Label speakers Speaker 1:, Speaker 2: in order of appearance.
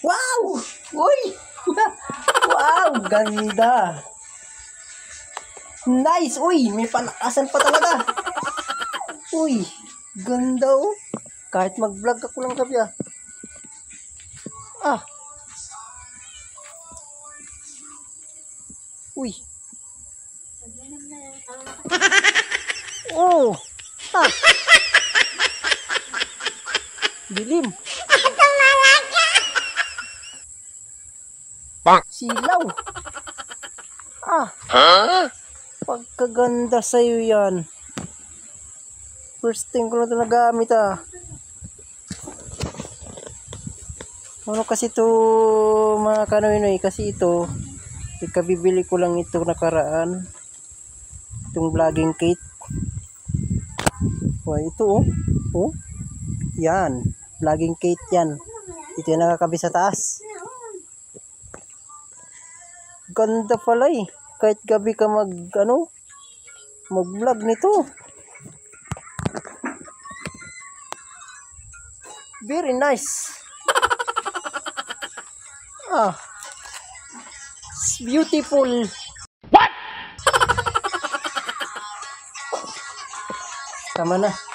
Speaker 1: Wow! Uy! Wow! Ganda! Nice! Uy! May palakasan pa talaga! Uy! Ganda oh! Kahit mag-vlog ako lang gabi ah. Ah! Uy! Oh! Ah! Dilim! Silaw! Ah! Pagkaganda sa'yo yan. First time ko na ito nagamit ah. Ano kasi ito mga kanoy-noy, kasi ito ikabibili ko lang ito nakaraan. Itong vlogging kit. Oh, ito oh. Oh. Yan. Vlogging kit yan. Ito yung nakakabi sa taas. Ganda pala eh. Kahit gabi ka mag-vlog nito. Very nice. Ah. It's beautiful. What? Tama na.